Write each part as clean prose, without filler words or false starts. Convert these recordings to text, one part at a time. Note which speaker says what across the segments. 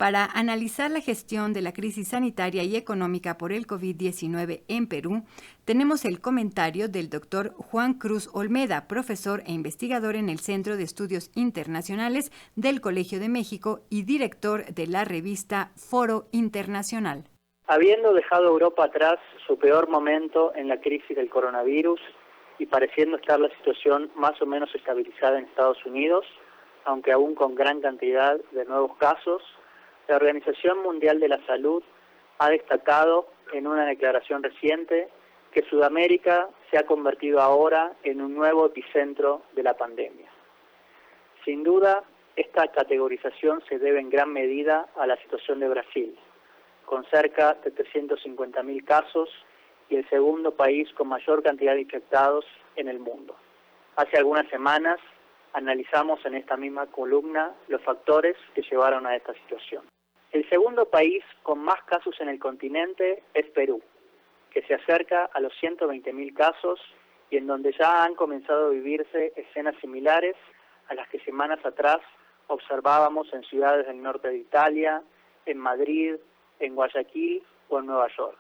Speaker 1: Para analizar la gestión de la crisis sanitaria y económica por el COVID-19 en Perú, tenemos el comentario del doctor Juan Cruz Olmeda, profesor e investigador en el Centro de Estudios Internacionales del Colegio de México y director de la revista Foro Internacional.
Speaker 2: Habiendo dejado Europa atrás su peor momento en la crisis del coronavirus y pareciendo estar la situación más o menos estabilizada en Estados Unidos, aunque aún con gran cantidad de nuevos casos, la Organización Mundial de la Salud ha destacado en una declaración reciente que Sudamérica se ha convertido ahora en un nuevo epicentro de la pandemia. Sin duda, esta categorización se debe en gran medida a la situación de Brasil, con cerca de 350.000 casos y el segundo país con mayor cantidad de infectados en el mundo. Hace algunas semanas analizamos en esta misma columna los factores que llevaron a esta situación. El segundo país con más casos en el continente es Perú, que se acerca a los 120.000 casos y en donde ya han comenzado a vivirse escenas similares a las que semanas atrás observábamos en ciudades del norte de Italia, en Madrid, en Guayaquil o en Nueva York.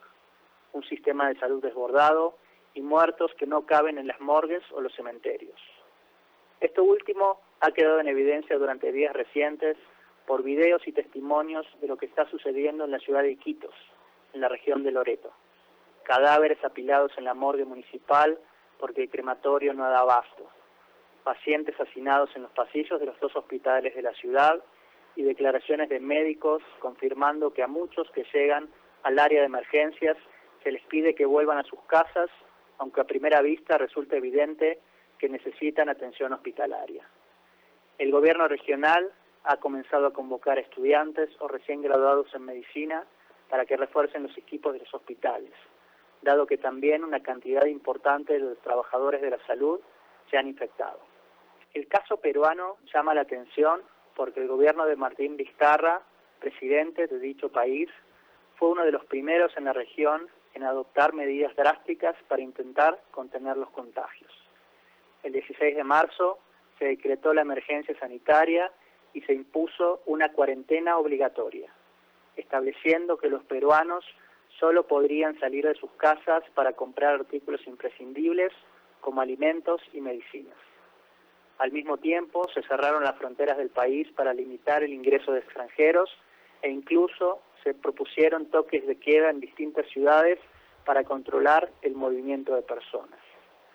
Speaker 2: Un sistema de salud desbordado y muertos que no caben en las morgues o los cementerios. Esto último ha quedado en evidencia durante días recientes por videos y testimonios de lo que está sucediendo en la ciudad de Iquitos, en la región de Loreto. Cadáveres apilados en la morgue municipal porque el crematorio no da abasto. Pacientes hacinados en los pasillos de los dos hospitales de la ciudad y declaraciones de médicos confirmando que a muchos que llegan al área de emergencias se les pide que vuelvan a sus casas, aunque a primera vista resulta evidente que necesitan atención hospitalaria. El gobierno regional ha comenzado a convocar a estudiantes o recién graduados en medicina para que refuercen los equipos de los hospitales, dado que también una cantidad importante de los trabajadores de la salud se han infectado. El caso peruano llama la atención porque el gobierno de Martín Vizcarra, presidente de dicho país, fue uno de los primeros en la región en adoptar medidas drásticas para intentar contener los contagios. El 16 de marzo se decretó la emergencia sanitaria y se impuso una cuarentena obligatoria, estableciendo que los peruanos solo podrían salir de sus casas para comprar artículos imprescindibles como alimentos y medicinas. Al mismo tiempo, se cerraron las fronteras del país para limitar el ingreso de extranjeros e incluso se propusieron toques de queda en distintas ciudades para controlar el movimiento de personas.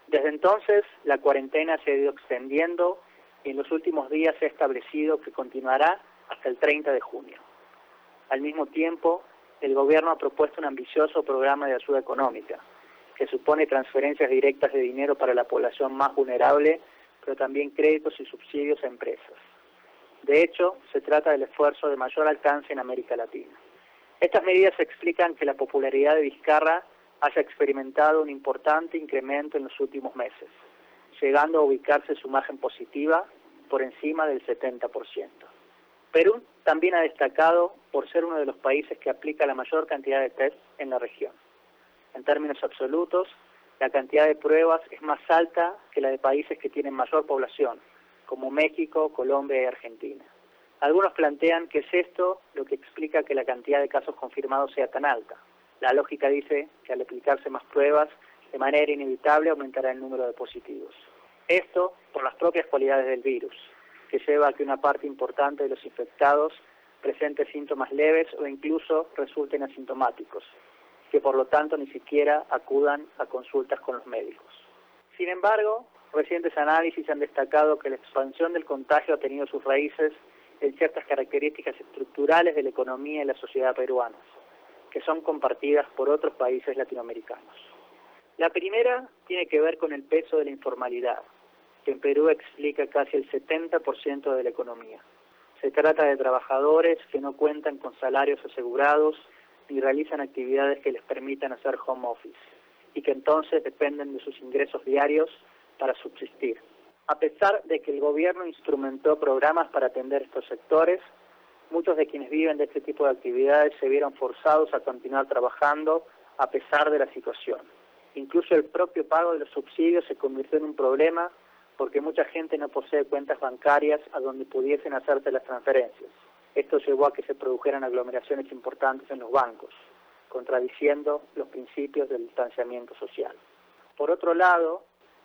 Speaker 2: Desde entonces, la cuarentena se ha ido extendiendo y en los últimos días se ha establecido que continuará hasta el 30 de junio. Al mismo tiempo, el gobierno ha propuesto un ambicioso programa de ayuda económica, que supone transferencias directas de dinero para la población más vulnerable, pero también créditos y subsidios a empresas. De hecho, se trata del esfuerzo de mayor alcance en América Latina. Estas medidas explican que la popularidad de Vizcarra haya experimentado un importante incremento en los últimos meses, llegando a ubicarse su margen positiva por encima del 70%. Perú también ha destacado por ser uno de los países que aplica la mayor cantidad de test en la región. En términos absolutos, la cantidad de pruebas es más alta que la de países que tienen mayor población, como México, Colombia y Argentina. Algunos plantean que es esto lo que explica que la cantidad de casos confirmados sea tan alta. La lógica dice que al aplicarse más pruebas, de manera inevitable aumentará el número de positivos. Esto por las propias cualidades del virus, que lleva a que una parte importante de los infectados presente síntomas leves o incluso resulten asintomáticos, que por lo tanto ni siquiera acudan a consultas con los médicos. Sin embargo, recientes análisis han destacado que la expansión del contagio ha tenido sus raíces en ciertas características estructurales de la economía y la sociedad peruanas, que son compartidas por otros países latinoamericanos. La primera tiene que ver con el peso de la informalidad, que en Perú explica casi el 70% de la economía. Se trata de trabajadores que no cuentan con salarios asegurados ni realizan actividades que les permitan hacer home office y que entonces dependen de sus ingresos diarios para subsistir. A pesar de que el gobierno instrumentó programas para atender estos sectores, muchos de quienes viven de este tipo de actividades se vieron forzados a continuar trabajando a pesar de la situación. Incluso el propio pago de los subsidios se convirtió en un problema porque mucha gente no posee cuentas bancarias a donde pudiesen hacerse las transferencias. Esto llevó a que se produjeran aglomeraciones importantes en los bancos, contradiciendo los principios del distanciamiento social. Por otro lado,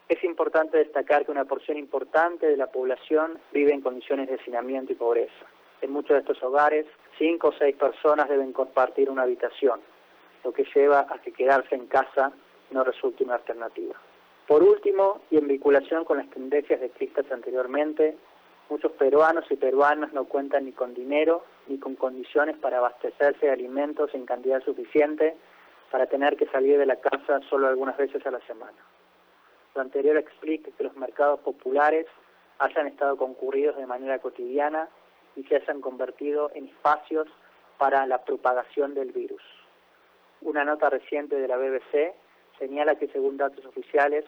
Speaker 2: es importante destacar que una porción importante de la población vive en condiciones de hacinamiento y pobreza. En muchos de estos hogares, 5 o 6 personas deben compartir una habitación, lo que lleva a que quedarse en casa no resulte una alternativa. Por último, y en vinculación con las tendencias descritas anteriormente, muchos peruanos y peruanas no cuentan ni con dinero ni con condiciones para abastecerse de alimentos en cantidad suficiente para tener que salir de la casa solo algunas veces a la semana. Lo anterior explica que los mercados populares hayan estado concurridos de manera cotidiana y se hayan convertido en espacios para la propagación del virus. Una nota reciente de la BBC señala que, según datos oficiales,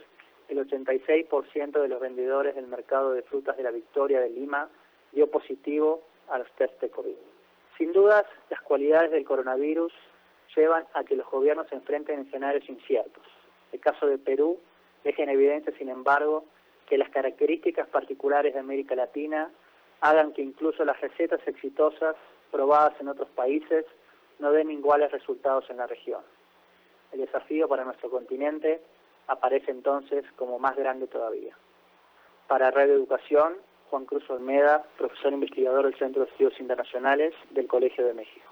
Speaker 2: el 86% de los vendedores del mercado de frutas de la Victoria de Lima dio positivo a los test de COVID. Sin dudas, las cualidades del coronavirus llevan a que los gobiernos se enfrenten a escenarios inciertos. El caso de Perú deja en evidencia, sin embargo, que las características particulares de América Latina hagan que incluso las recetas exitosas probadas en otros países no den iguales resultados en la región. El desafío para nuestro continente aparece entonces como más grande todavía. Para Radio Educación, Juan Cruz Olmeda, profesor investigador del Centro de Estudios Internacionales del Colegio de México.